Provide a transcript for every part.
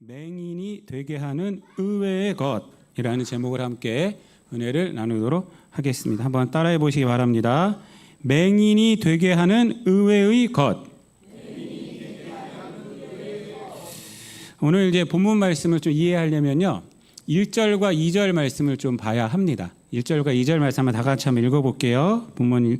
맹인이 되게 하는 의외의 것이라는 제목을 함께 은혜를 나누도록 하겠습니다. 한번 따라해 보시기 바랍니다. 맹인이 되게 하는 의외의 것. 오늘 이제 본문 말씀을 좀 이해하려면요, 1절과 2절 말씀을 좀 봐야 합니다. 1절과 2절 말씀 한번 다 같이 한번 읽어볼게요. 본문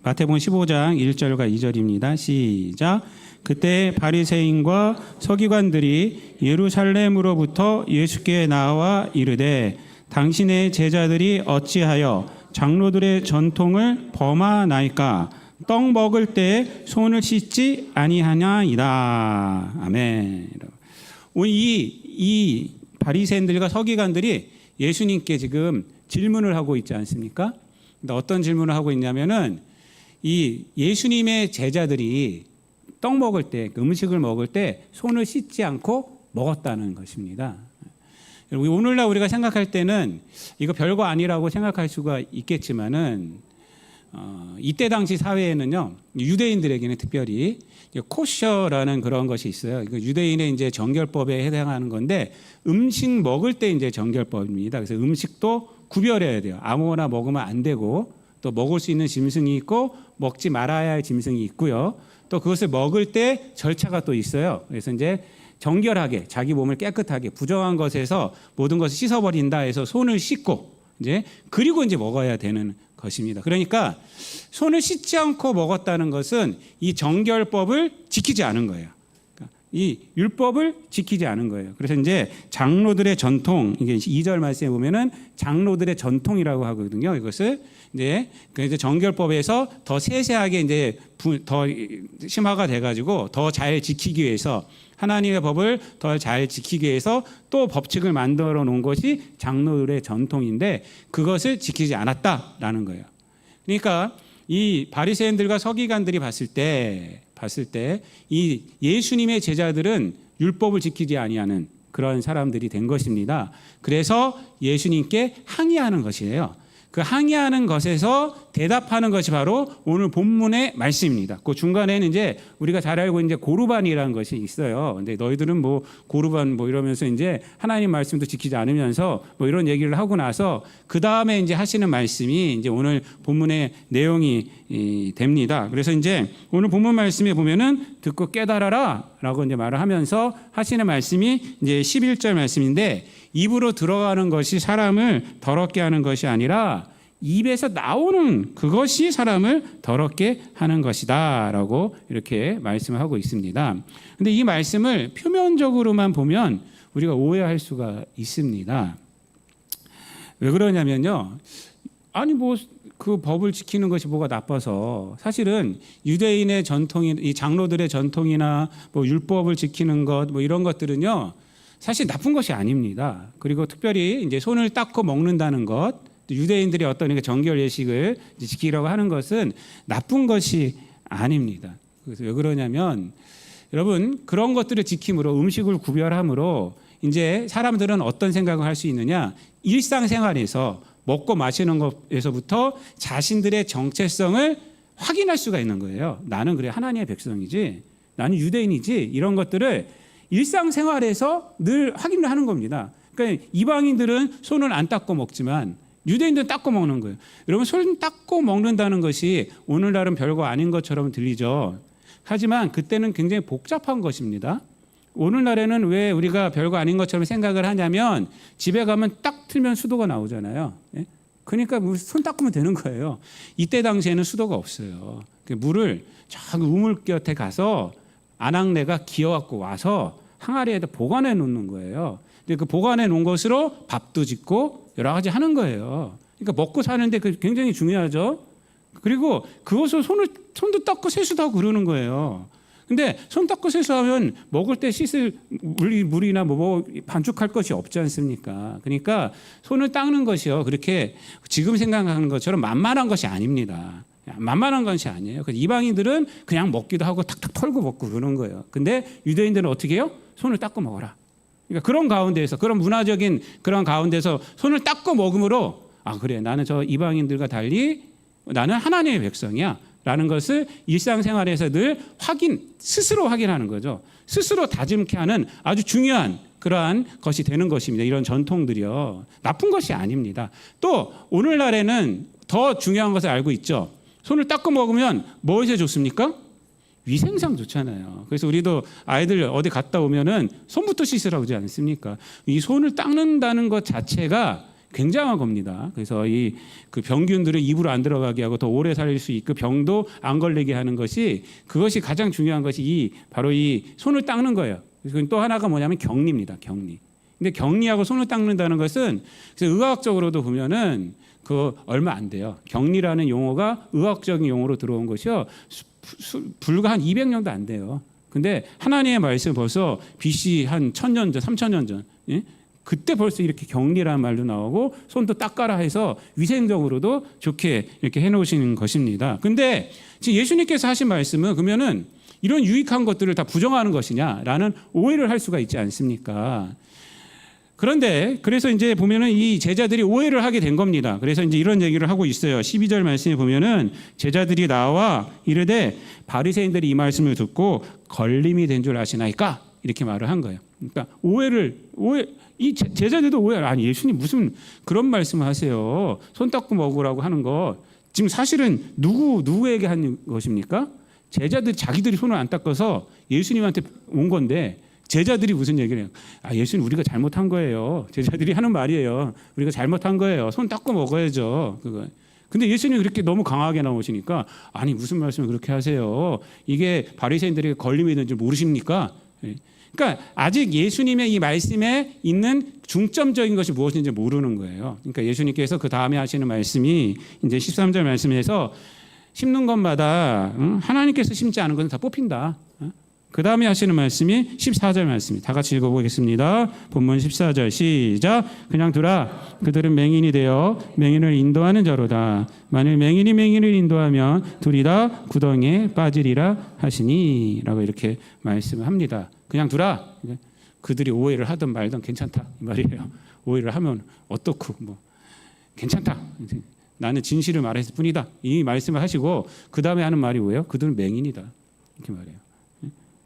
마태복음 15장 1절과 2절입니다. 시작. 그때 바리새인과 서기관들이 예루살렘으로부터 예수께 나와 이르되 당신의 제자들이 어찌하여 장로들의 전통을 범하나이까? 떡 먹을 때 손을 씻지 아니하냐이다. 아멘. 이 바리새인들과 서기관들이 예수님께 지금 질문을 하고 있지 않습니까? 근데 어떤 질문을 하고 있냐면은 이 예수님의 제자들이 떡 먹을 때, 음식을 먹을 때 손을 씻지 않고 먹었다는 것입니다. 오늘날 우리가 생각할 때는 이거 별거 아니라고 생각할 수가 있겠지만은 이때 당시 사회에는요, 유대인들에게는 특별히 코셔라는 그런 것이 있어요. 유대인의 이제 정결법에 해당하는 건데 음식 먹을 때 이제 정결법입니다. 그래서 음식도 구별해야 돼요. 아무거나 먹으면 안 되고 또 먹을 수 있는 짐승이 있고 먹지 말아야 할 짐승이 있고요. 또 그것을 먹을 때 절차가 또 있어요. 그래서 이제 정결하게 자기 몸을 깨끗하게 부정한 것에서 모든 것을 씻어버린다 해서 손을 씻고 이제 그리고 이제 먹어야 되는 것입니다. 그러니까 손을 씻지 않고 먹었다는 것은 이 정결법을 지키지 않은 거예요. 이 율법을 지키지 않은 거예요. 그래서 이제 장로들의 전통, 이게 2절 말씀에 보면은 장로들의 전통이라고 하거든요. 이것을 이제 그래서 정결법에서 더 세세하게 이제 더 심화가 돼가지고 더 잘 지키기 위해서 하나님의 법을 더 잘 지키기 위해서 또 법칙을 만들어 놓은 것이 장로들의 전통인데 그것을 지키지 않았다라는 거예요. 그러니까 이 바리새인들과 서기관들이 봤을 때 이 예수님의 제자들은 율법을 지키지 아니하는 그런 사람들이 된 것입니다. 그래서 예수님께 항의하는 것이에요. 그 항의하는 것에서 대답하는 것이 바로 오늘 본문의 말씀입니다. 그 중간에는 이제 우리가 잘 알고 이제 고르반이라는 것이 있어요. 근데 너희들은 뭐 고르반 뭐 이러면서 이제 하나님 말씀도 지키지 않으면서 뭐 이런 얘기를 하고 나서 그 다음에 이제 하시는 말씀이 이제 오늘 본문의 내용이 됩니다. 그래서 이제 오늘 본문 말씀에 보면은 듣고 깨달아라라고 이제 말을 하면서 하시는 말씀이 이제 11절 말씀인데 입으로 들어가는 것이 사람을 더럽게 하는 것이 아니라 입에서 나오는 그것이 사람을 더럽게 하는 것이다 라고 이렇게 말씀을 하고 있습니다. 근데 이 말씀을 표면적으로만 보면 우리가 오해할 수가 있습니다. 왜 그러냐면요, 아니 뭐 그 법을 지키는 것이 뭐가 나빠서, 사실은 유대인의 전통이, 이 장로들의 전통이나 뭐 율법을 지키는 것 뭐 이런 것들은요 사실 나쁜 것이 아닙니다. 그리고 특별히 이제 손을 닦고 먹는다는 것, 유대인들이 어떤 정결 예식을 지키려고 하는 것은 나쁜 것이 아닙니다. 그래서 왜 그러냐면 여러분, 그런 것들을 지킴으로, 음식을 구별함으로 이제 사람들은 어떤 생각을 할 수 있느냐, 일상생활에서 먹고 마시는 것에서부터 자신들의 정체성을 확인할 수가 있는 거예요. 나는 그래 하나님의 백성이지, 나는 유대인이지, 이런 것들을 일상생활에서 늘 확인을 하는 겁니다. 그러니까 이방인들은 손을 안 닦고 먹지만 유대인들은 닦고 먹는 거예요. 여러분, 손 닦고 먹는다는 것이 오늘날은 별거 아닌 것처럼 들리죠. 하지만 그때는 굉장히 복잡한 것입니다. 오늘날에는 왜 우리가 별거 아닌 것처럼 생각을 하냐면 집에 가면 딱 틀면 수도가 나오잖아요. 그러니까 손 닦으면 되는 거예요. 이때 당시에는 수도가 없어요. 물을 저 우물 곁에 가서 아낙네가 기어갖고 와서 항아리에다 보관해 놓는 거예요. 근데 그 보관해 놓은 것으로 밥도 짓고 여러 가지 하는 거예요. 그러니까 먹고 사는데 그 굉장히 중요하죠. 그리고 그것을 손도 닦고 세수도 하고 그러는 거예요. 근데 손 닦고 세수하면 먹을 때 씻을 물이나 뭐 반죽할 것이 없지 않습니까? 그러니까 손을 닦는 것이요, 그렇게 지금 생각하는 것처럼 만만한 것이 아닙니다. 만만한 것이 아니에요. 이방인들은 그냥 먹기도 하고 탁탁 털고 먹고 그러는 거예요. 근데 유대인들은 어떻게 해요? 손을 닦고 먹어라. 그러니까 그런 가운데에서, 그런 문화적인 그런 가운데서 손을 닦고 먹음으로, 아 그래, 나는 저 이방인들과 달리 나는 하나님의 백성이야 라는 것을 일상생활에서 늘 스스로 확인하는 거죠. 스스로 다짐케 하는 아주 중요한 그러한 것이 되는 것입니다. 이런 전통들이요. 나쁜 것이 아닙니다. 또 오늘날에는 더 중요한 것을 알고 있죠. 손을 닦고 먹으면 무엇에 좋습니까? 위생상 좋잖아요. 그래서 우리도 아이들 어디 갔다 오면은 손부터 씻으라고 하지 않습니까? 이 손을 닦는다는 것 자체가 굉장한 겁니다. 그래서 그 병균들을 입으로 안 들어가게 하고 더 오래 살릴 수 있고 병도 안 걸리게 하는 것이 그것이 가장 중요한 것이 바로 이 손을 닦는 거예요. 그래서 또 하나가 뭐냐면 격리입니다. 격리. 근데 격리하고 손을 닦는다는 것은 그래서 의학적으로도 보면은 그 얼마 안 돼요. 격리라는 용어가 의학적인 용어로 들어온 것이요. 불과 한 200년도 안 돼요. 근데 하나님의 말씀 벌써 BC 한 1000년 전, 3000년 전, 예? 그때 벌써 이렇게 격리라는 말도 나오고 손도 닦아라 해서 위생적으로도 좋게 이렇게 해놓으시는 것입니다. 근데 지금 예수님께서 하신 말씀은 그러면은 이런 유익한 것들을 다 부정하는 것이냐라는 오해를 할 수가 있지 않습니까? 그런데 그래서 이제 보면은 이 제자들이 오해를 하게 된 겁니다. 그래서 이제 이런 얘기를 하고 있어요. 12절 말씀에 보면은 제자들이 나와 이르되 바리새인들이 이 말씀을 듣고 걸림이 된 줄 아시나이까? 이렇게 말을 한 거예요. 그러니까 이 제자들도 오해를 아니 예수님 무슨 그런 말씀을 하세요? 손 닦고 먹으라고 하는 거 지금 사실은 누구에게 한 것입니까? 제자들이 자기들이 손을 안 닦아서 예수님한테 온 건데 제자들이 무슨 얘기를 해요? 예수님 우리가 잘못한 거예요. 제자들이 하는 말이에요. 우리가 잘못한 거예요. 손 닦고 먹어야죠. 그거. 근데 예수님이 그렇게 너무 강하게 나오시니까 아니 무슨 말씀을 그렇게 하세요? 이게 바리새인들에게 걸림이 있는 줄 모르십니까? 그러니까 아직 예수님의 이 말씀에 있는 중점적인 것이 무엇인지 모르는 거예요. 그러니까 예수님께서 그 다음에 하시는 말씀이 이제 13절 말씀에서 심는 것마다 하나님께서 심지 않은 것은 다 뽑힌다. 그 다음에 하시는 말씀이 14절 말씀입니다. 다 같이 읽어보겠습니다. 본문 14절 시작. 그냥 두라. 그들은 맹인이 되어 맹인을 인도하는 자로다. 만일 맹인이 맹인을 인도하면 둘이 다 구덩이에 빠지리라 하시니 라고 이렇게 말씀을 합니다. 그냥 두라. 그들이 오해를 하든 말든 괜찮다 이 말이에요. 오해를 하면 어떻고 뭐 괜찮다. 나는 진실을 말했을 뿐이다. 이 말씀을 하시고 그 다음에 하는 말이 뭐예요? 그들은 맹인이다. 이렇게 말해요.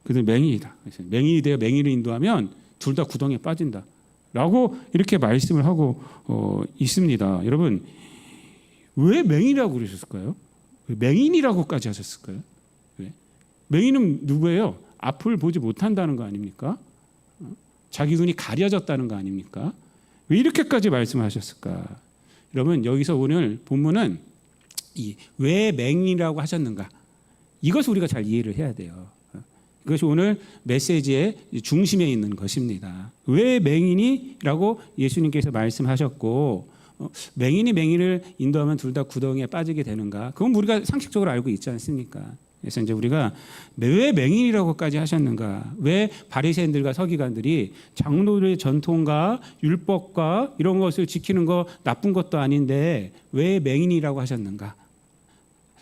그들은 맹인이다. 맹인이 되어 맹인을 인도하면 둘 다 구덩이에 빠진다. 라고 이렇게 말씀을 하고 있습니다. 여러분 왜 맹인이라고 그러셨을까요? 왜 맹인이라고까지 하셨을까요? 왜? 맹인은 누구예요? 앞을 보지 못한다는 거 아닙니까? 자기 눈이 가려졌다는 거 아닙니까? 왜 이렇게까지 말씀하셨을까? 여러분 여기서 오늘 본문은 왜 맹인이라고 하셨는가? 이것을 우리가 잘 이해를 해야 돼요. 이것이 오늘 메시지의 중심에 있는 것입니다. 왜 맹인이라고 예수님께서 말씀하셨고 맹인이 맹인을 인도하면 둘 다 구덩이에 빠지게 되는가? 그건 우리가 상식적으로 알고 있지 않습니까? 그래서 이제 우리가 왜 맹인이라고까지 하셨는가? 왜 바리새인들과 서기관들이 장로들의 전통과 율법과 이런 것을 지키는 거 나쁜 것도 아닌데 왜 맹인이라고 하셨는가?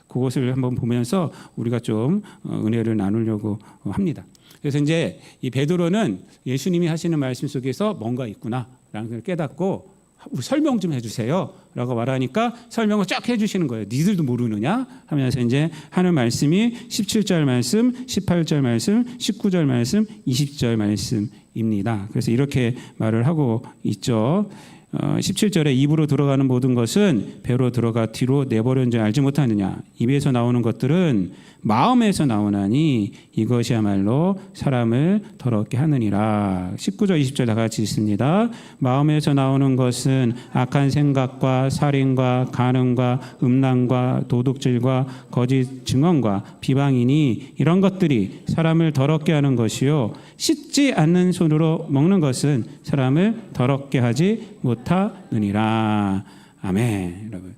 그것을 한번 보면서 우리가 좀 은혜를 나누려고 합니다. 그래서 이제 이 베드로는 예수님이 하시는 말씀 속에서 뭔가 있구나라는 걸 깨닫고 설명 좀 해주세요 라고 말하니까 설명을 쫙 해주시는 거예요. 니들도 모르느냐 하면서 이제 하는 말씀이 17절 말씀, 18절 말씀, 19절 말씀, 20절 말씀입니다. 그래서 이렇게 말을 하고 있죠. 17절에 입으로 들어가는 모든 것은 배로 들어가 뒤로 내버린 줄 알지 못하느냐. 입에서 나오는 것들은 마음에서 나오나니 이것이야말로 사람을 더럽게 하느니라. 19절 20절 다 같이 읽습니다. 마음에서 나오는 것은 악한 생각과 살인과 간음과 음란과 도둑질과 거짓 증언과 비방이니 이런 것들이 사람을 더럽게 하는 것이요 씻지 않는 손으로 먹는 것은 사람을 더럽게 하지 못하느니라. 아멘. 여러분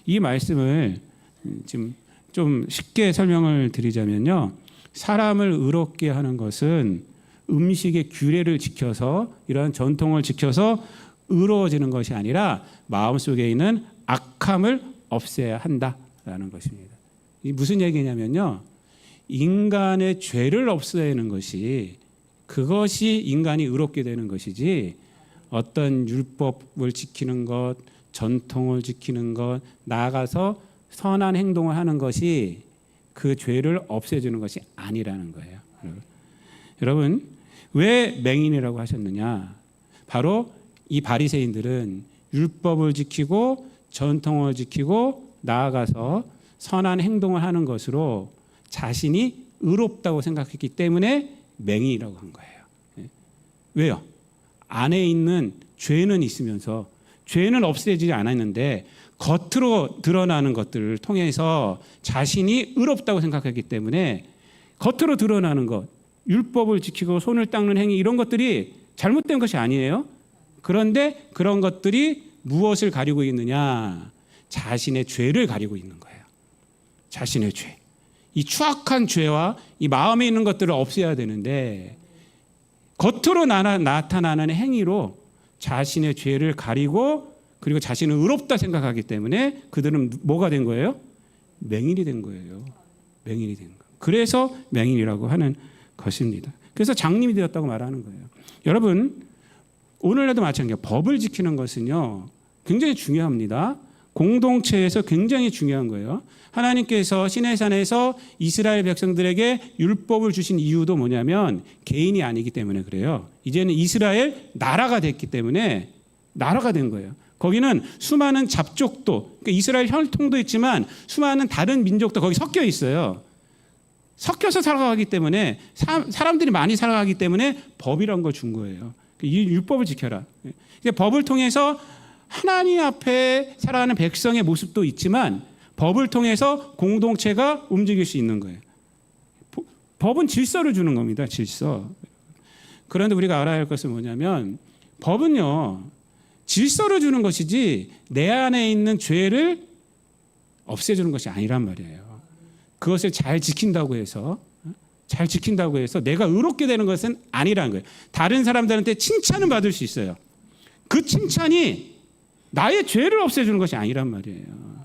이 말씀을 지금 좀 쉽게 설명을 드리자면요, 사람을 의롭게 하는 것은 음식의 규례를 지켜서 이러한 전통을 지켜서 의로워지는 것이 아니라 마음속에 있는 악함을 없애야 한다라는 것입니다. 이 무슨 얘기냐면요, 인간의 죄를 없애는 것이 그것이 인간이 의롭게 되는 것이지 어떤 율법을 지키는 것, 전통을 지키는 것, 나아가서 선한 행동을 하는 것이 그 죄를 없애주는 것이 아니라는 거예요. 여러분 왜 맹인이라고 하셨느냐? 바로 이 바리새인들은 율법을 지키고 전통을 지키고 나아가서 선한 행동을 하는 것으로 자신이 의롭다고 생각했기 때문에 맹인이라고 한 거예요. 왜요? 안에 있는 죄는 있으면서 죄는 없애지지 않았는데 겉으로 드러나는 것들을 통해서 자신이 의롭다고 생각했기 때문에 겉으로 드러나는 것, 율법을 지키고 손을 닦는 행위 이런 것들이 잘못된 것이 아니에요. 그런데 그런 것들이 무엇을 가리고 있느냐? 자신의 죄를 가리고 있는 거예요. 자신의 죄. 이 추악한 죄와 이 마음에 있는 것들을 없애야 되는데 겉으로 나타나는 행위로 자신의 죄를 가리고 그리고 자신은 의롭다 생각하기 때문에 그들은 뭐가 된 거예요? 맹인이 된 거예요. 맹인이 된 거예요. 그래서 맹인이라고 하는 것입니다. 그래서 장님이 되었다고 말하는 거예요. 여러분, 오늘날도 마찬가지예요. 법을 지키는 것은요, 굉장히 중요합니다. 공동체에서 굉장히 중요한 거예요. 하나님께서 시내산에서 이스라엘 백성들에게 율법을 주신 이유도 뭐냐면 개인이 아니기 때문에 그래요. 이제는 이스라엘 나라가 됐기 때문에 나라가 된 거예요. 거기는 수많은 잡족도, 그러니까 이스라엘 혈통도 있지만 수많은 다른 민족도 거기 섞여 있어요. 섞여서 살아가기 때문에 사람들이 많이 살아가기 때문에 법이라는 걸 준 거예요. 이 율법을 지켜라. 법을 통해서 하나님 앞에 살아가는 백성의 모습도 있지만 법을 통해서 공동체가 움직일 수 있는 거예요. 법은 질서를 주는 겁니다. 질서. 그런데 우리가 알아야 할 것은 뭐냐면 법은요, 질서를 주는 것이지 내 안에 있는 죄를 없애주는 것이 아니란 말이에요. 그것을 잘 지킨다고 해서 내가 의롭게 되는 것은 아니라는 거예요. 다른 사람들한테 칭찬은 받을 수 있어요. 그 칭찬이 나의 죄를 없애주는 것이 아니란 말이에요.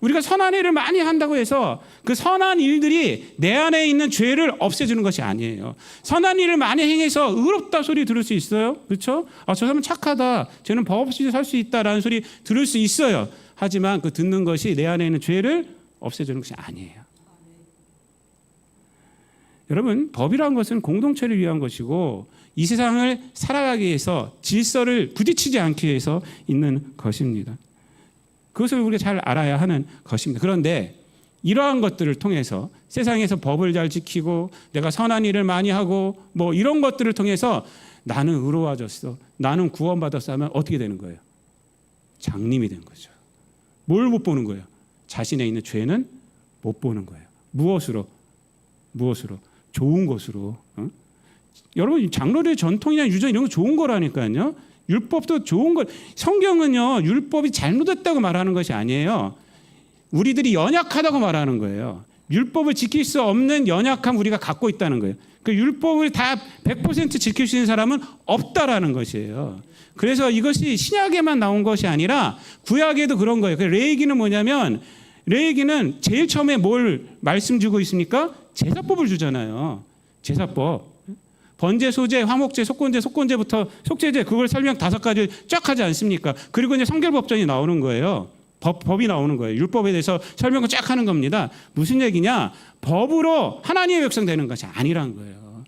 우리가 선한 일을 많이 한다고 해서 그 선한 일들이 내 안에 있는 죄를 없애주는 것이 아니에요. 선한 일을 많이 행해서 의롭다 소리 들을 수 있어요. 그렇죠? 저 사람은 착하다. 쟤는 법 없이 살 수 있다라는 소리 들을 수 있어요. 하지만 그 듣는 것이 내 안에 있는 죄를 없애주는 것이 아니에요. 여러분, 법이라는 것은 공동체를 위한 것이고 이 세상을 살아가기 위해서 질서를 부딪히지 않기 위해서 있는 것입니다. 그것을 우리가 잘 알아야 하는 것입니다. 그런데 이러한 것들을 통해서 세상에서 법을 잘 지키고 내가 선한 일을 많이 하고 뭐 이런 것들을 통해서 나는 의로워졌어, 나는 구원받았어 하면 어떻게 되는 거예요? 장님이 된 거죠. 뭘 못 보는 거예요? 자신에 있는 죄는 못 보는 거예요. 무엇으로? 좋은 것으로. 여러분, 장로들의 전통이나 유전 이런 거 좋은 거라니까요. 율법도 좋은 것. 성경은요, 율법이 잘못됐다고 말하는 것이 아니에요. 우리들이 연약하다고 말하는 거예요. 율법을 지킬 수 없는 연약함 우리가 갖고 있다는 거예요. 그 율법을 다 100% 지킬 수 있는 사람은 없다라는 것이에요. 그래서 이것이 신약에만 나온 것이 아니라 구약에도 그런 거예요. 레위기는 뭐냐면 레위기는 제일 처음에 뭘 말씀 주고 있습니까? 제사법을 주잖아요. 제사법. 번제, 소제, 화목제, 속건제부터 속죄제 그걸 설명 5가지 쫙 하지 않습니까? 그리고 이제 성결법전이 나오는 거예요. 법이 나오는 거예요. 율법에 대해서 설명을 쫙 하는 겁니다. 무슨 얘기냐? 법으로 하나님의 백성 되는 것이 아니란 거예요.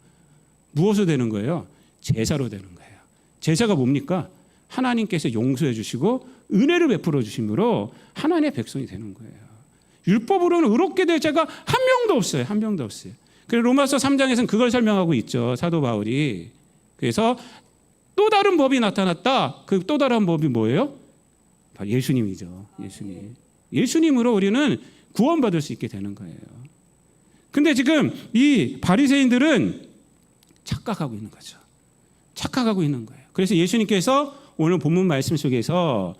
무엇으로 되는 거예요? 제사로 되는 거예요. 제사가 뭡니까? 하나님께서 용서해 주시고 은혜를 베풀어 주심으로 하나님의 백성이 되는 거예요. 율법으로는 의롭게 될 자가 한 명도 없어요. 한 명도 없어요. 그래서 로마서 3장에서는 그걸 설명하고 있죠. 사도 바울이. 그래서 또 다른 법이 나타났다. 그 또 다른 법이 뭐예요? 바로 예수님이죠. 예수님으로 우리는 구원받을 수 있게 되는 거예요. 근데 지금 이 바리새인들은 착각하고 있는 거죠. 착각하고 있는 거예요. 그래서 예수님께서 오늘 본문 말씀 속에서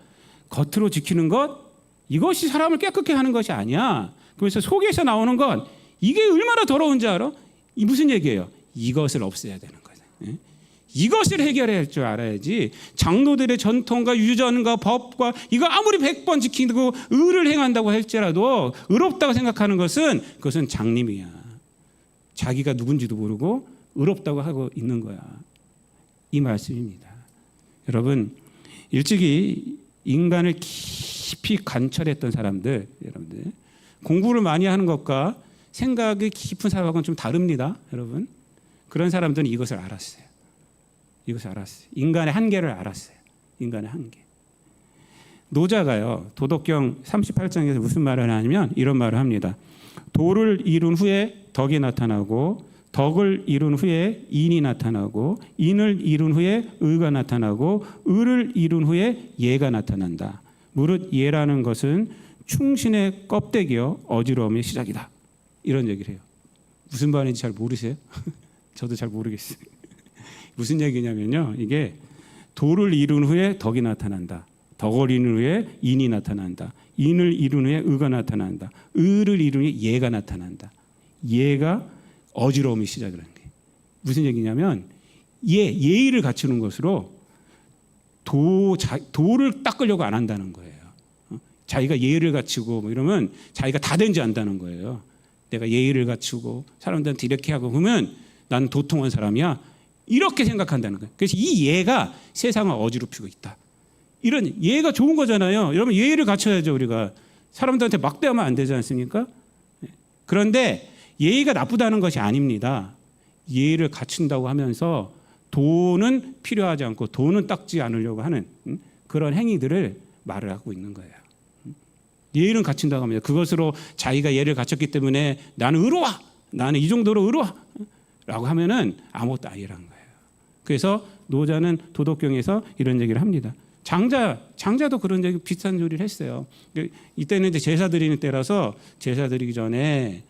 겉으로 지키는 것, 이것이 사람을 깨끗게 하는 것이 아니야. 그래서 속에서 나오는 것, 이게 얼마나 더러운지 알아? 이 무슨 얘기예요? 이것을 없애야 되는 거죠. 이것을 해결해야 할 줄 알아야지. 장로들의 전통과 유전과 법과 이거 아무리 100번 지키고 의를 행한다고 할지라도 의롭다고 생각하는 것은 그것은 장님이야. 자기가 누군지도 모르고 의롭다고 하고 있는 거야. 이 말씀입니다. 여러분, 일찍이 인간을 깊이 관찰했던 사람들, 여러분들 공부를 많이 하는 것과 생각이 깊은 사람하고는 좀 다릅니다. 여러분, 그런 사람들은 이것을 알았어요. 이것을 알았어요. 인간의 한계를 알았어요. 인간의 한계. 노자가요, 도덕경 38장에서 무슨 말을 하냐면 이런 말을 합니다. 도를 이룬 후에 덕이 나타나고, 덕을 이룬 후에 인이 나타나고, 인을 이룬 후에 의가 나타나고, 의를 이룬 후에 예가 나타난다. 무릇 예라는 것은 충신의 껍데기여 어지러움의 시작이다. 이런 얘기를 해요. 무슨 말인지 잘 모르세요? 저도 잘 모르겠어요. 무슨 얘기냐면요, 이게 도를 이룬 후에 덕이 나타난다. 덕을 이룬 후에 인이 나타난다. 인을 이룬 후에 의가 나타난다. 의를 이룬 후에 예가 나타난다. 예가 어지러움이 시작이라는 게 무슨 얘기냐면 예의를 갖추는 것으로 도를 닦으려고 안 한다는 거예요. 자기가 예의를 갖추고 뭐 이러면 자기가 다 된 줄 안다는 거예요. 내가 예의를 갖추고 사람들한테 이렇게 하고 그러면 난 도통한 사람이야. 이렇게 생각한다는 거예요. 그래서 이 예가 세상을 어지럽히고 있다. 이런 예가 좋은 거잖아요. 여러분 예의를 갖춰야죠. 우리가 사람들한테 막대하면 안 되지 않습니까? 그런데 예의가 나쁘다는 것이 아닙니다. 예의를 갖춘다고 하면서 돈은 필요하지 않고 돈은 닦지 않으려고 하는 그런 행위들을 말을 하고 있는 거예요. 예의는 갖춘다고 합니다. 그것으로 자기가 예를 갖췄기 때문에 나는 의로워. 나는 이 정도로 의로워. 라고 하면은 아무것도 아니라는 거예요. 그래서 노자는 도덕경에서 이런 얘기를 합니다. 장자도 그런 얘기 비슷한 소리를 했어요. 이때는 이제 제사 드리는 때라서 제사 드리기 전에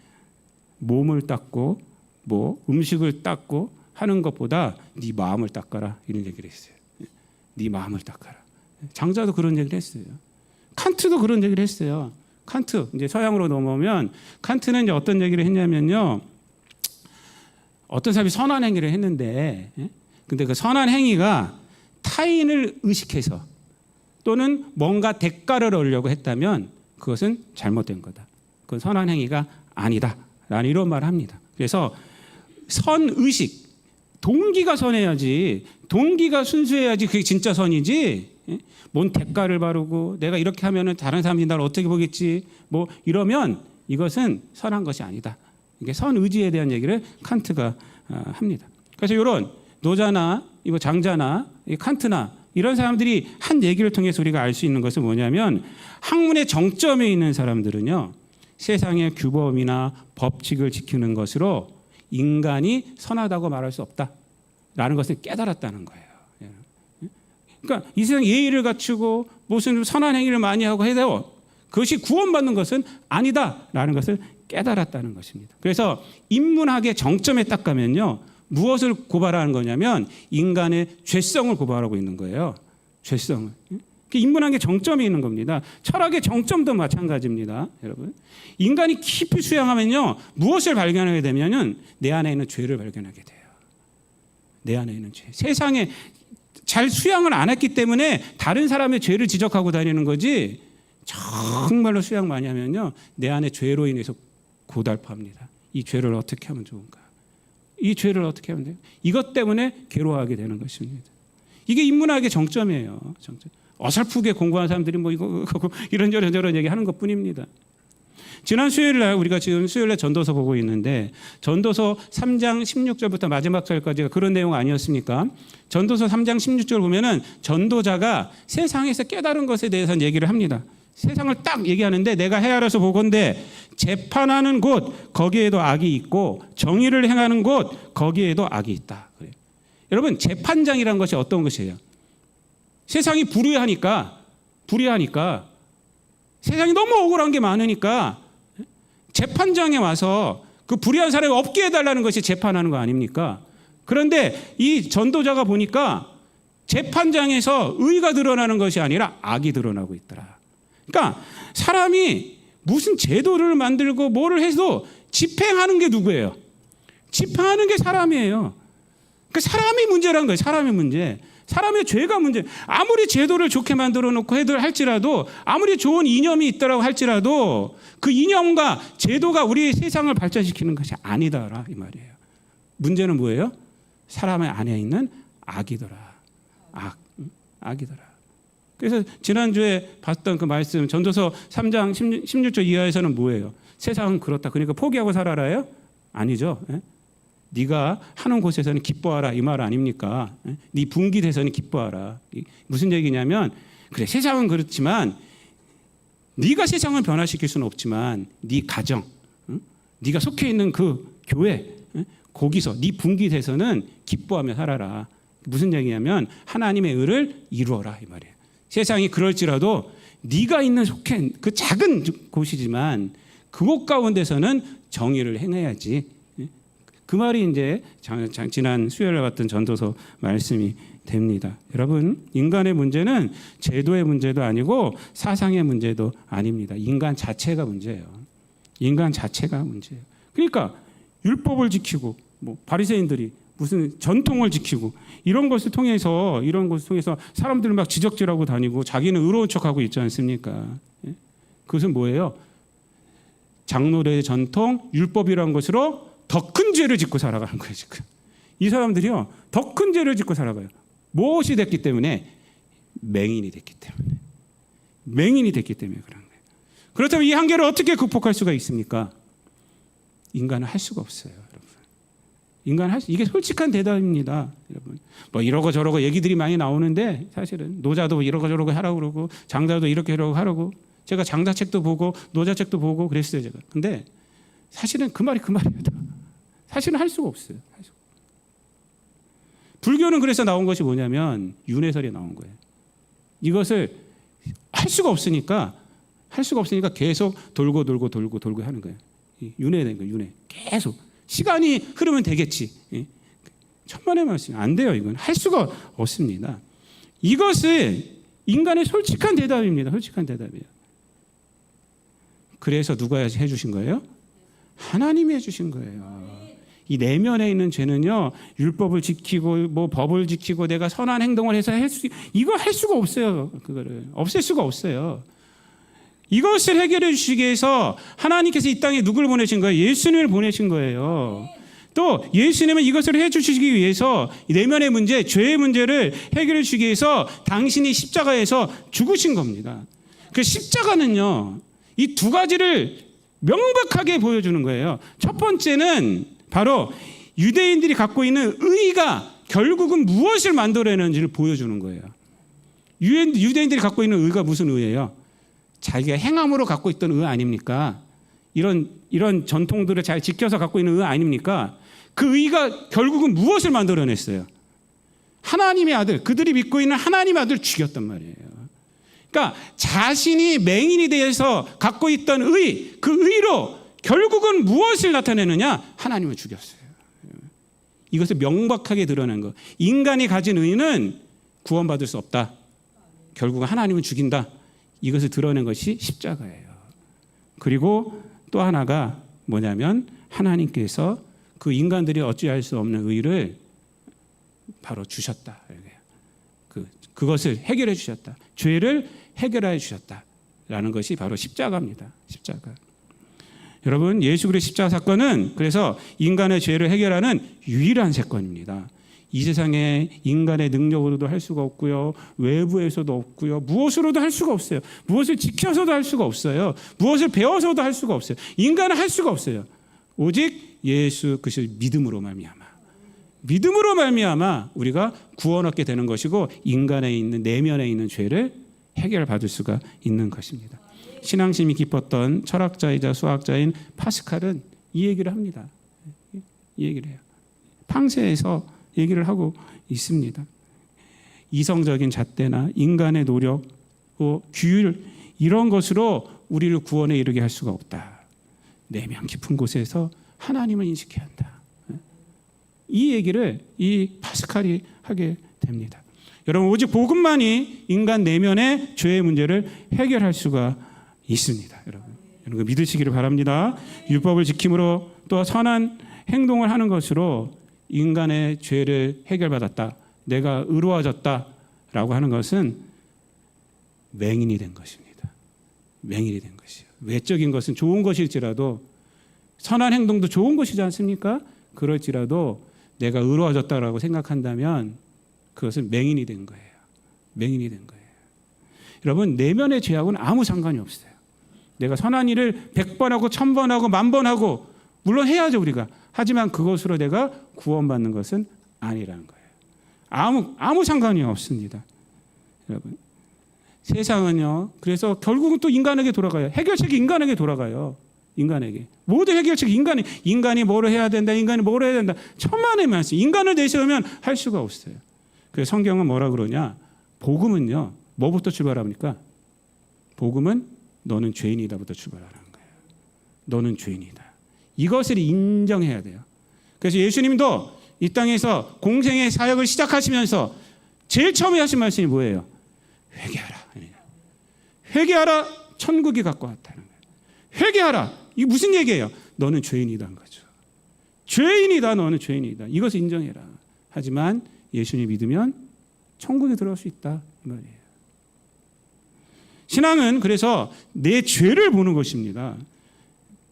몸을 닦고 뭐 음식을 닦고 하는 것보다 네 마음을 닦아라 이런 얘기를 했어요. 네 마음을 닦아라. 장자도 그런 얘기를 했어요. 칸트도 그런 얘기를 했어요. 칸트 이제 서양으로 넘어오면 칸트는 이제 어떤 얘기를 했냐면요. 어떤 사람이 선한 행위를 했는데, 근데 그 선한 행위가 타인을 의식해서 또는 뭔가 대가를 얻으려고 했다면 그것은 잘못된 거다. 그건 선한 행위가 아니다. 라는 이런 말을 합니다. 그래서 선의식, 동기가 선해야지, 동기가 순수해야지 그게 진짜 선이지. 뭔 대가를 바르고 내가 이렇게 하면은 다른 사람들이 나를 어떻게 보겠지 뭐 이러면 이것은 선한 것이 아니다. 이게 선의지에 대한 얘기를 칸트가 합니다. 그래서 이런 노자나 이거 장자나 칸트나 이런 사람들이 한 얘기를 통해서 우리가 알 수 있는 것은 뭐냐면 학문의 정점에 있는 사람들은요 세상의 규범이나 법칙을 지키는 것으로 인간이 선하다고 말할 수 없다라는 것을 깨달았다는 거예요. 그러니까 이 세상 예의를 갖추고 무슨 선한 행위를 많이 하고 해도 그것이 구원받는 것은 아니다라는 것을 깨달았다는 것입니다. 그래서 인문학의 정점에 딱 가면요 무엇을 고발하는 거냐면 인간의 죄성을 고발하고 있는 거예요. 죄성을. 인문학의 정점이 있는 겁니다. 철학의 정점도 마찬가지입니다. 여러분 인간이 깊이 수양하면요 무엇을 발견하게 되면은 내 안에 있는 죄를 발견하게 돼요. 내 안에 있는 죄. 세상에 잘 수양을 안 했기 때문에 다른 사람의 죄를 지적하고 다니는 거지 정말로 수양 많이 하면요 내 안에 죄로 인해서 고달파합니다. 이 죄를 어떻게 하면 좋은가? 이 죄를 어떻게 하면 돼요? 이것 때문에 괴로워하게 되는 것입니다. 이게 인문학의 정점이에요. 정점. 어설프게 공부한 사람들이 뭐 이거 이런저런 얘기하는 것뿐입니다. 지난 수요일 날 우리가 지금 수요일 날 전도서 보고 있는데 전도서 3장 16절부터 마지막 절까지가 그런 내용 아니었습니까? 전도서 3장 16절 보면은 전도자가 세상에서 깨달은 것에 대해서 얘기를 합니다. 세상을 딱 얘기하는데 내가 헤아려서 보건대 재판하는 곳 거기에도 악이 있고 정의를 행하는 곳 거기에도 악이 있다. 그래요. 여러분 재판장이라는 것이 어떤 것이에요? 세상이 불의하니까 세상이 너무 억울한 게 많으니까 재판장에 와서 그 불의한 사람이 없게 해달라는 것이 재판하는 거 아닙니까? 그런데 이 전도자가 보니까 재판장에서 의가 드러나는 것이 아니라 악이 드러나고 있더라. 그러니까 사람이 무슨 제도를 만들고 뭐를 해도 집행하는 게 누구예요? 집행하는 게 사람이에요. 그 사람이 문제라는 거예요. 사람의 문제. 사람의 죄가 문제. 아무리 제도를 좋게 만들어 놓고 할지라도 아무리 좋은 이념이 있다라고 할지라도 그 이념과 제도가 우리 세상을 발전시키는 것이 아니다라 이 말이에요. 문제는 뭐예요? 사람의 안에 있는 악이더라. 악이더라. 그래서 지난주에 봤던 그 말씀 전도서 3장 16절 이하에서는 뭐예요? 세상은 그렇다. 그러니까 포기하고 살아라요? 아니죠. 네가 하는 곳에서는 기뻐하라 이 말 아닙니까? 네 분깃에서는 기뻐하라. 무슨 얘기냐면 그래 세상은 그렇지만 네가 세상을 변화시킬 수는 없지만 네 가정, 네가 속해 있는 그 교회, 거기서 네 분깃에서는 기뻐하며 살아라. 무슨 얘기냐면 하나님의 의를 이루어라 이 말이에요. 세상이 그럴지라도 네가 있는 속해 그 작은 곳이지만 그곳 가운데서는 정의를 행해야지. 그 말이 이제 지난 수요일에 봤던 전도서 말씀이 됩니다. 여러분, 인간의 문제는 제도의 문제도 아니고 사상의 문제도 아닙니다. 인간 자체가 문제예요. 인간 자체가 문제예요. 그러니까 율법을 지키고 뭐 바리새인들이 무슨 전통을 지키고 이런 것을 통해서 사람들을 막 지적질하고 다니고 자기는 의로운 척하고 있지 않습니까? 그것은 뭐예요? 장로의 전통, 율법이라는 것으로 더 큰 죄를 짓고 살아가는 거예요. 지금 이 사람들이요 더 큰 죄를 짓고 살아가요. 무엇이 됐기 때문에? 맹인이 됐기 때문에. 맹인이 됐기 때문에 그런 거예요. 그렇다면 이 한계를 어떻게 극복할 수가 있습니까? 인간은 할 수가 없어요, 여러분. 인간은 이게 솔직한 대답입니다, 여러분. 뭐 이러고 저러고 얘기들이 많이 나오는데 사실은 노자도 이러고 저러고 하라고 그러고 장자도 이렇게 하라고 제가 장자책도 보고 노자책도 보고 그랬어요, 제가. 근데 사실은 그 말이 그 말입니다. 사실은 할 수가 없어요. 불교는 그래서 나온 것이 뭐냐면 윤회설이 나온 거예요. 이것을 할 수가 없으니까 계속 돌고 하는 거예요. 윤회된 거예요. 윤회. 계속 시간이 흐르면 되겠지. 천만의 말씀 안 돼요. 이건 할 수가 없습니다. 이것을 인간의 솔직한 대답입니다. 솔직한 대답이에요. 그래서 누가 해주신 거예요? 하나님이 해주신 거예요. 이 내면에 있는 죄는요, 율법을 지키고 뭐 법을 지키고 내가 선한 행동을 해서 이거 할 수가 없어요. 그거를 없앨 수가 없어요. 이것을 해결해 주시기 위해서 하나님께서 이 땅에 누구를 보내신 거예요? 예수님을 보내신 거예요. 또 예수님은 이것을 해주시기 위해서 내면의 문제, 죄의 문제를 해결해 주시기 위해서 당신이 십자가에서 죽으신 겁니다. 그 십자가는요, 이 두 가지를 명백하게 보여주는 거예요. 첫 번째는 바로 유대인들이 갖고 있는 의가 결국은 무엇을 만들어내는지를 보여주는 거예요. 유대인들이 갖고 있는 의가 무슨 의예요? 자기가 행함으로 갖고 있던 의 아닙니까? 이런 전통들을 잘 지켜서 갖고 있는 의 아닙니까? 그 의가 결국은 무엇을 만들어냈어요? 하나님의 아들, 그들이 믿고 있는 하나님의 아들을 죽였단 말이에요. 그러니까 자신이 맹인이 되어서 갖고 있던 의, 그 의로 결국은 무엇을 나타내느냐? 하나님을 죽였어요. 이것을 명백하게 드러낸 거. 인간이 가진 의는 구원받을 수 없다. 결국은 하나님을 죽인다. 이것을 드러낸 것이 십자가예요. 그리고 또 하나가 뭐냐면 하나님께서 그 인간들이 어찌할 수 없는 의를 바로 주셨다. 그것을 해결해 주셨다. 죄를 해결해 주셨다라는 것이 바로 십자가입니다. 십자가. 여러분, 예수 그리스도의 십자가 사건은 그래서 인간의 죄를 해결하는 유일한 사건입니다. 이 세상에 인간의 능력으로도 할 수가 없고요. 외부에서도 없고요. 무엇으로도 할 수가 없어요. 무엇을 지켜서도 할 수가 없어요. 무엇을 배워서도 할 수가 없어요. 인간은 할 수가 없어요. 오직 예수 그리스도의 믿음으로 말미암아 우리가 구원 얻게 되는 것이고 인간에 있는 내면에 있는 죄를 해결받을 수가 있는 것입니다. 신앙심이 깊었던 철학자이자 수학자인 파스칼은 이 얘기를 합니다. 이 얘기를 해요. 팡세에서 얘기를 하고 있습니다. 이성적인 잣대나 인간의 노력, 규율 이런 것으로 우리를 구원에 이르게 할 수가 없다. 내면 깊은 곳에서 하나님을 인식해야 한다. 이 얘기를 이 파스칼이 하게 됩니다. 여러분, 오직 복음만이 인간 내면의 죄의 문제를 해결할 수가 있습니다. 여러분 믿으시기를 바랍니다. 율법을 지킴으로 또 선한 행동을 하는 것으로 인간의 죄를 해결받았다. 내가 의로워졌다라고 하는 것은 맹인이 된 것입니다. 맹인이 된 것이요. 외적인 것은 좋은 것일지라도 선한 행동도 좋은 것이지 않습니까? 그럴지라도 내가 의로워졌다라고 생각한다면 그것은 맹인이 된 거예요. 맹인이 된 거예요. 여러분, 내면의 죄하고는 아무 상관이 없어요. 내가 선한 일을 100번 하고 1000번 하고 10,000번 하고 물론 해야죠 우리가. 하지만 그것으로 내가 구원받는 것은 아니라는 거예요. 아무 상관이 없습니다. 여러분, 세상은요, 그래서 결국은 또 인간에게 돌아가요. 해결책이 인간에게 돌아가요. 인간에게. 모든 해결책이 인간이 뭐를 해야 된다, 인간이 뭐를 해야 된다. 천만의 말씀. 인간을 내세우면 할 수가 없어요. 그래서 성경은 뭐라 그러냐? 복음은요, 뭐부터 출발합니까? 복음은 너는 죄인이다부터 출발하는 거예요. 너는 죄인이다. 이것을 인정해야 돼요. 그래서 예수님도 이 땅에서 공생의 사역을 시작하시면서 제일 처음에 하신 말씀이 뭐예요? 회개하라. 회개하라. 천국이 갖고 왔다는 거예요. 회개하라. 이게 무슨 얘기예요? 너는 죄인이다는 거죠. 죄인이다. 너는 죄인이다. 이것을 인정해라. 하지만 예수님 믿으면 천국에 들어갈 수 있다. 이 말이에요. 신앙은 그래서 내 죄를 보는 것입니다.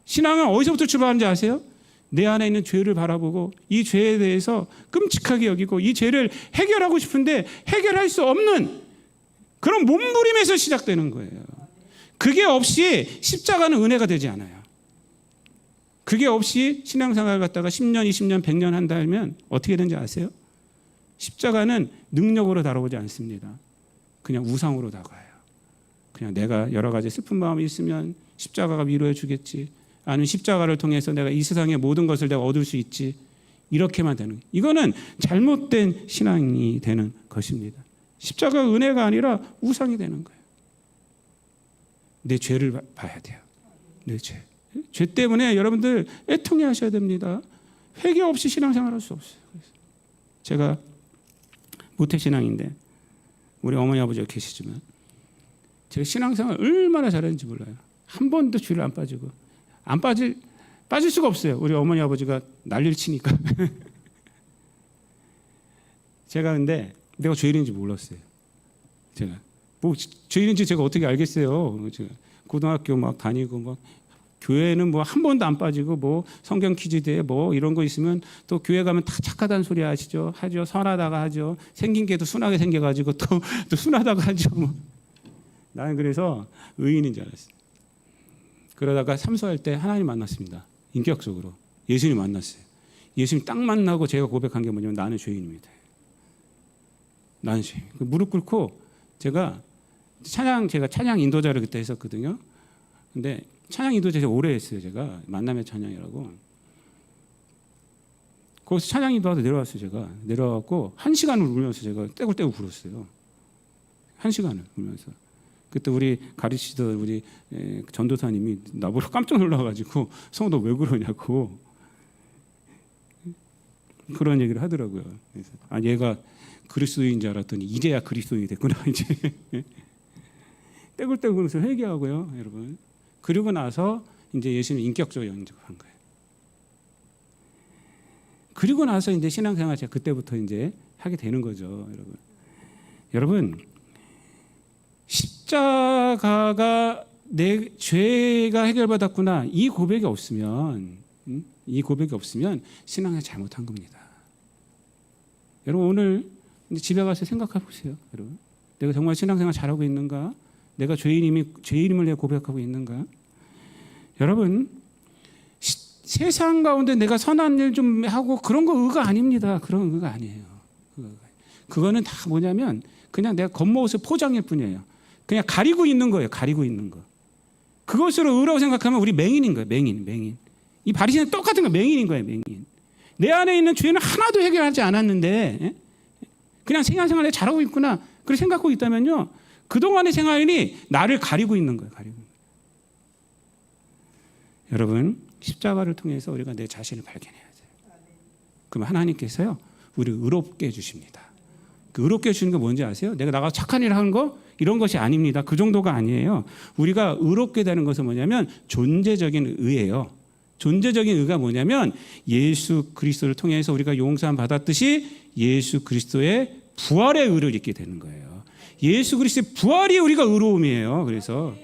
신앙은 어디서부터 출발하는지 아세요? 내 안에 있는 죄를 바라보고 이 죄에 대해서 끔찍하게 여기고 이 죄를 해결하고 싶은데 해결할 수 없는 그런 몸부림에서 시작되는 거예요. 그게 없이 십자가는 은혜가 되지 않아요. 그게 없이 신앙생활을 갖다가 10년, 20년, 100년 한다 하면 어떻게 되는지 아세요? 십자가는 능력으로 다가오지 않습니다. 그냥 우상으로 다가와요. 그냥 내가 여러 가지 슬픈 마음이 있으면 십자가가 위로해 주겠지. 아니면 십자가를 통해서 내가 이 세상의 모든 것을 내가 얻을 수 있지. 이렇게만 되는 거예요. 이거는 잘못된 신앙이 되는 것입니다. 십자가가 은혜가 아니라 우상이 되는 거예요. 내 죄를 봐야 돼요. 내 죄. 죄 때문에 여러분들 애통해 하셔야 됩니다. 회개 없이 신앙생활할 수 없어요. 제가 모태신앙인데 우리 어머니 아버지가 계시지만 제가 신앙생활 얼마나 잘했는지 몰라요. 한 번도 죄를 안 빠지고 빠질 수가 없어요. 우리 어머니 아버지가 난리를 치니까. 제가 근데 내가 죄인인지 몰랐어요. 제가 뭐 죄인인지 제가 어떻게 알겠어요. 제가 고등학교 막 다니고 막 교회는 뭐 한 번도 안 빠지고 뭐 성경 퀴즈대회 뭐 이런 거 있으면 또 교회 가면 다 착하다는 소리 하죠. 선하다가 하죠. 생긴 게도 순하게 생겨가지고 또 순하다가 하죠. 뭐. 나는 그래서 의인인 줄 알았어요. 그러다가 삼수할 때 하나님 만났습니다. 인격적으로 예수님 만났어요. 예수님 딱 만나고 제가 고백한 게 뭐냐면 나는 죄인입니다. 나는 죄인. 무릎 꿇고 제가 찬양 인도자를 그때 했었거든요. 근데 찬양 인도자 오래 했어요. 제가 만남의 찬양이라고. 거기서 찬양 인도하다 내려왔어요. 제가 내려와갖고 1시간을 울면서 제가 떼굴떼굴 울었어요. 1시간을 울면서. 그때 우리 가르치던 우리 전도사님이 나보고 깜짝 놀라가지고 성도 왜 그러냐고 그런 얘기를 하더라고요. 그래서 얘가 그리스도인 줄 알았더니 이제야 그리스도인이 됐구나. 이제 떼굴떼굴면서 회개하고요, 여러분. 그리고 나서 이제 예수님 인격적으로 영접한 거예요. 그리고 나서 이제 신앙생활 제가 그때부터 이제 하게 되는 거죠, 여러분. 여러분, 십자가가 내 죄가 해결받았구나. 이 고백이 없으면 신앙을 잘못한 겁니다. 여러분 오늘 집에 가서 생각해 보세요. 여러분, 내가 정말 신앙생활 잘하고 있는가? 내가 죄인임을 내가 고백하고 있는가? 여러분, 세상 가운데 내가 선한 일 좀 하고 그런 거 의가 아닙니다. 그런 의가 아니에요. 그거는 다 뭐냐면 그냥 내가 겉모습 포장일 뿐이에요. 그냥 가리고 있는 거예요. 가리고 있는 거. 그것으로 의라고 생각하면 우리 맹인인 거예요. 맹인. 이 바리새인은 똑같은 거 맹인인 거예요. 맹인. 내 안에 있는 죄는 하나도 해결하지 않았는데 그냥 생활에 잘하고 있구나. 그렇게 생각하고 있다면요. 그동안의 생활이 나를 가리고 있는 거예요. 여러분, 십자가를 통해서 우리가 내 자신을 발견해야 돼요. 그럼 하나님께서요. 우리를 의롭게 해주십니다. 그 의롭게 해주시는 게 뭔지 아세요? 내가 나가서 착한 일을 하는 거? 이런 것이 아닙니다. 그 정도가 아니에요. 우리가 의롭게 되는 것은 뭐냐면 존재적인 의예요. 존재적인 의가 뭐냐면 예수 그리스도를 통해서 우리가 용서함 받았듯이 예수 그리스도의 부활의 의를 입게 되는 거예요. 예수 그리스도의 부활이 우리가 의로움이에요. 그래서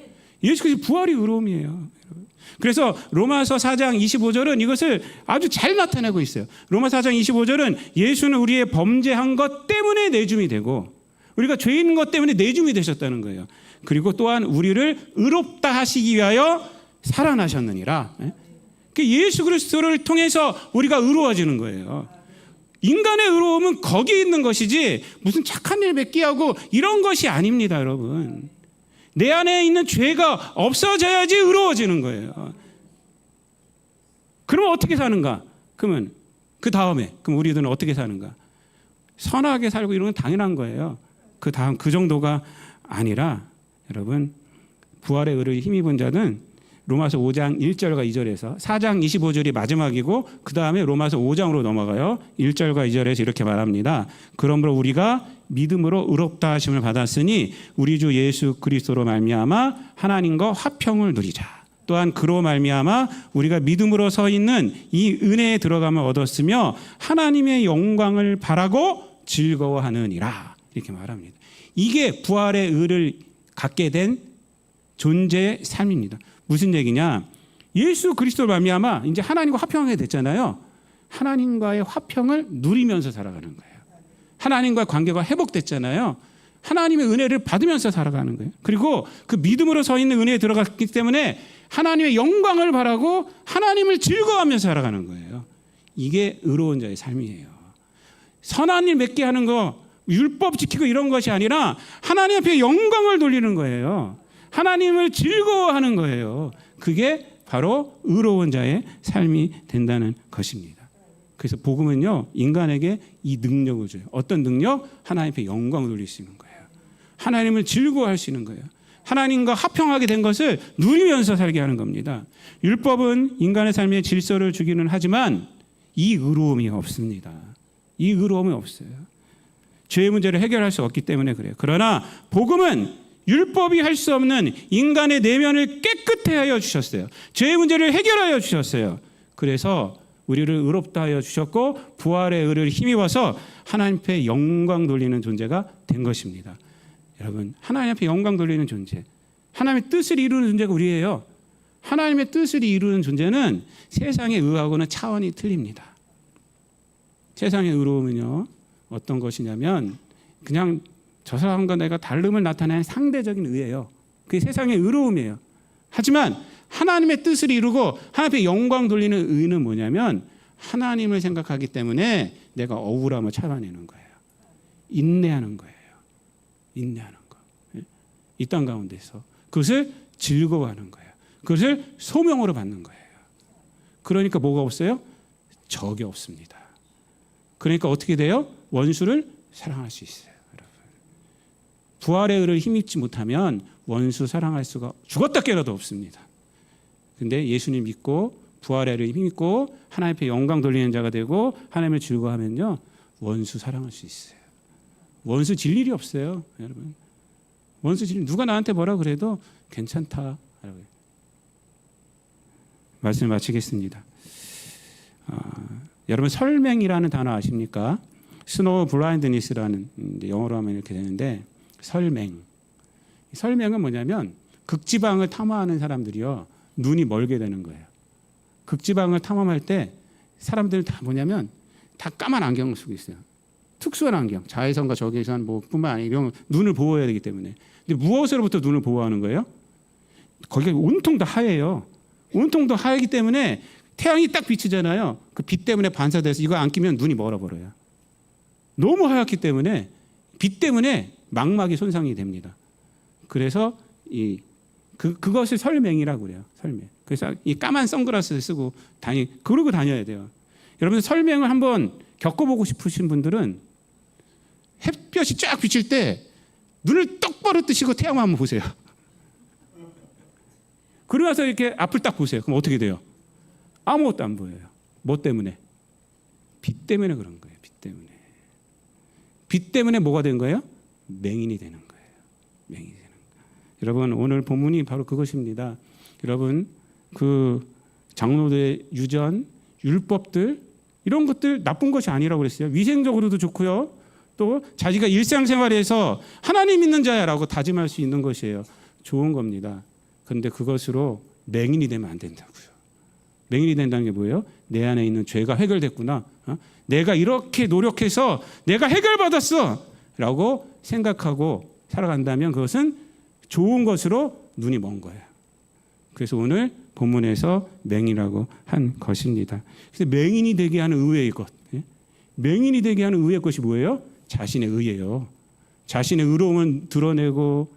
예수 그리스도의 부활이 의로움이에요. 그래서 로마서 4장 25절은 이것을 아주 잘 나타내고 있어요. 로마서 4장 25절은 예수는 우리의 범죄한 것 때문에 내줌이 되고 우리가 죄인 것 때문에 내줌이 되셨다는 거예요. 그리고 또한 우리를 의롭다 하시기 위하여 살아나셨느니라. 예수 그리스도를 통해서 우리가 의로워지는 거예요. 인간의 의로움은 거기에 있는 것이지 무슨 착한 일 몇 개 하고 이런 것이 아닙니다, 여러분. 내 안에 있는 죄가 없어져야지 의로워지는 거예요. 그러면 어떻게 사는가? 그러면 그 다음에 그럼 우리들은 어떻게 사는가? 선하게 살고 이런 건 당연한 거예요. 그 다음 그 정도가 아니라 여러분, 부활의 의를 힘입은 자는 로마서 5장 1절과 2절에서 4장 25절이 마지막이고 그 다음에 로마서 5장으로 넘어가요. 1절과 2절에서 이렇게 말합니다. 그러므로 우리가 믿음으로 의롭다 하심을 받았으니 우리 주 예수 그리스도로 말미암아 하나님과 화평을 누리자. 또한 그로 말미암아 우리가 믿음으로 서 있는 이 은혜에 들어감을 얻었으며 하나님의 영광을 바라고 즐거워하느니라. 이렇게 말합니다. 이게 부활의 의를 갖게 된 존재의 삶입니다. 무슨 얘기냐? 예수 그리스도로 말미암아 이제 하나님과 화평하게 됐잖아요. 하나님과의 화평을 누리면서 살아가는 거예요. 하나님과의 관계가 회복됐잖아요. 하나님의 은혜를 받으면서 살아가는 거예요. 그리고 그 믿음으로 서 있는 은혜에 들어갔기 때문에 하나님의 영광을 바라고 하나님을 즐거워하면서 살아가는 거예요. 이게 의로운 자의 삶이에요. 선한 일 몇 개 하는 거, 율법 지키고 이런 것이 아니라 하나님 앞에 영광을 돌리는 거예요. 하나님을 즐거워하는 거예요. 그게 바로 의로운 자의 삶이 된다는 것입니다. 그래서 복음은요, 인간에게 이 능력을 줘요. 어떤 능력? 하나님 앞에 영광을 돌릴 수 있는 거예요. 하나님을 즐거워할 수 있는 거예요. 하나님과 화평하게 된 것을 누리면서 살게 하는 겁니다. 율법은 인간의 삶에 질서를 주기는 하지만 이 의로움이 없습니다. 이 의로움이 없어요. 죄의 문제를 해결할 수 없기 때문에 그래요. 그러나 복음은 율법이 할 수 없는 인간의 내면을 깨끗해 하여 주셨어요. 죄의 문제를 해결하여 주셨어요. 그래서 우리를 의롭다 하여 주셨고 부활의 의를 힘입어서 하나님 앞에 영광 돌리는 존재가 된 것입니다. 여러분, 하나님 앞에 영광 돌리는 존재, 하나님의 뜻을 이루는 존재가 우리예요. 하나님의 뜻을 이루는 존재는 세상의 의하고는 차원이 틀립니다. 세상의 의로움은요, 어떤 것이냐면 그냥 저 사람과 내가 다름을 나타내는 상대적인 의예요. 그게 세상의 의로움이에요. 하지만 하나님의 뜻을 이루고 하나님 앞에 영광 돌리는 의는 뭐냐면 하나님을 생각하기 때문에 내가 억울함을 참아내는 거예요. 인내하는 거예요. 인내하는 거. 이 땅 가운데서 그것을 즐거워하는 거예요. 그것을 소명으로 받는 거예요. 그러니까 뭐가 없어요? 적이 없습니다. 그러니까 어떻게 돼요? 원수를 사랑할 수 있어요. 여러분, 부활의 의를 힘입지 못하면 원수 사랑할 수가 죽었다 깨어나도 없습니다. 근데 예수님 믿고 부활의 의를 힘입고 하나님 앞에 영광 돌리는 자가 되고 하나님을 즐거워하면요, 원수 사랑할 수 있어요. 원수 질 일이 없어요, 여러분. 원수 질 누가 나한테 뭐라 그래도 괜찮다. 말씀을 마치겠습니다. 여러분, 설맹이라는 단어 아십니까? 스노우 블라인드니스라는, 영어로 하면 이렇게 되는데, 설맹. 설맹은 뭐냐면 극지방을 탐험하는 사람들이요, 눈이 멀게 되는 거예요. 극지방을 탐험할 때 사람들은 다 뭐냐면 다 까만 안경을 쓰고 있어요. 특수한 안경, 자외선과 적외선 뭐 뿐만 아니라 이런 눈을 보호해야 되기 때문에. 근데 무엇으로부터 눈을 보호하는 거예요? 거기가 온통 다 하얘요. 온통 다 하얘기 때문에 태양이 딱 비치잖아요. 그 빛 때문에 반사돼서 이거 안 끼면 눈이 멀어버려요. 너무 하얗기 때문에 빛 때문에 망막이 손상이 됩니다. 그래서 그것을 설맹이라고 그래요. 설맹. 그래서 이 까만 선글라스를 쓰고 그러고 다녀야 돼요. 여러분, 설맹을 한번 겪어보고 싶으신 분들은 햇볕이 쫙 비칠 때 눈을 똑바로 뜨시고 태양만 한번 보세요. 그러고 나서 이렇게 앞을 딱 보세요. 그럼 어떻게 돼요? 아무것도 안 보여요. 뭐 때문에? 빛 때문에 그런 거예요. 빛 때문에. 빛 때문에 뭐가 된 거예요? 맹인이 되는 거예요. 맹인이 되는 거예요. 여러분, 오늘 본문이 바로 그것입니다. 여러분, 그 장로들의 유전, 율법들, 이런 것들 나쁜 것이 아니라고 그랬어요. 위생적으로도 좋고요. 또 자기가 일상생활에서 하나님 믿는 자야라고 다짐할 수 있는 것이에요. 좋은 겁니다. 그런데 그것으로 맹인이 되면 안 된다고요. 맹인이 된다는 게 뭐예요? 내 안에 있는 죄가 해결됐구나. 내가 이렇게 노력해서 내가 해결받았어 라고 생각하고 살아간다면 그것은 좋은 것으로 눈이 먼 거예요. 그래서 오늘 본문에서 맹인이라고 한 것입니다. 그래서 맹인이 되게 하는 의외의 것, 맹인이 되게 하는 의외의 것이 뭐예요? 자신의 의예요. 자신의 의로움을 드러내고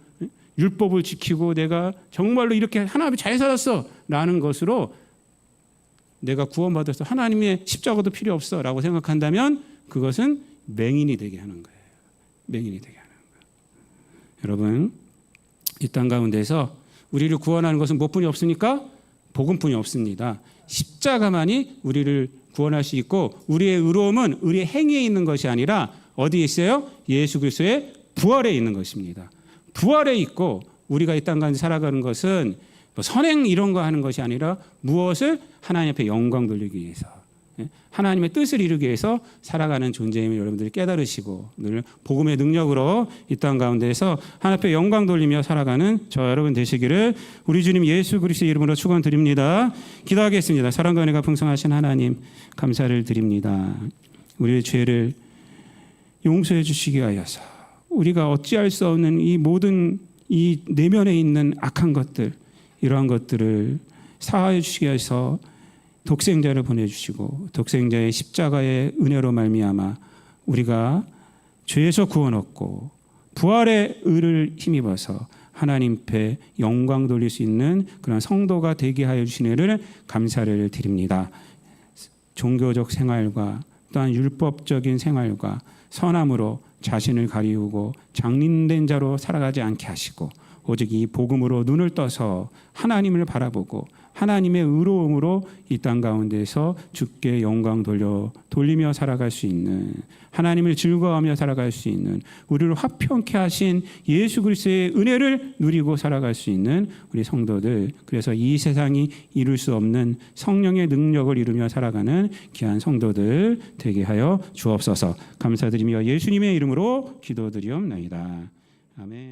율법을 지키고 내가 정말로 이렇게 하나님 잘 살았어 라는 것으로 내가 구원받아서 하나님의 십자가도 필요 없어 라고 생각한다면 그것은 맹인이 되게 하는 거예요. 맹인이 되게 하는 거예요. 여러분, 이 땅 가운데서 우리를 구원하는 것은 무엇뿐이 없습니까? 복음뿐이 없습니다. 십자가만이 우리를 구원할 수 있고 우리의 의로움은 우리의 행위에 있는 것이 아니라 어디에 있어요? 예수 그리스도의 부활에 있는 것입니다. 부활에 있고 우리가 이 땅 가운데 살아가는 것은 뭐 선행 이런 거 하는 것이 아니라 무엇을 하나님 앞에 영광 돌리기 위해서 하나님의 뜻을 이루기 위해서 살아가는 존재임을 여러분들이 깨달으시고 늘 복음의 능력으로 이 땅 가운데에서 하나님 앞에 영광 돌리며 살아가는 저 여러분 되시기를 우리 주님 예수 그리스도의 이름으로 축원드립니다. 기도하겠습니다. 사랑과 은혜가 풍성하신 하나님 감사를 드립니다. 우리의 죄를 용서해 주시기 하여서 우리가 어찌할 수 없는 이 모든 이 내면에 있는 악한 것들 이러한 것들을 사하여 주시기 위해서 독생자를 보내주시고 독생자의 십자가의 은혜로 말미암아 우리가 죄에서 구원 얻고 부활의 의를 힘입어서 하나님 앞에 영광 돌릴 수 있는 그런 성도가 되게 하여 주신 은혜를 감사를 드립니다. 종교적 생활과 또한 율법적인 생활과 선함으로 자신을 가리우고 장린된 자로 살아가지 않게 하시고 오직 이 복음으로 눈을 떠서 하나님을 바라보고 하나님의 의로움으로 이 땅 가운데서 주께 영광 돌리며 살아갈 수 있는 하나님을 즐거워하며 살아갈 수 있는 우리를 화평케 하신 예수 그리스도의 은혜를 누리고 살아갈 수 있는 우리 성도들 그래서 이 세상이 이룰 수 없는 성령의 능력을 이루며 살아가는 귀한 성도들 되게 하여 주옵소서 감사드리며 예수님의 이름으로 기도드리옵나이다. 아멘.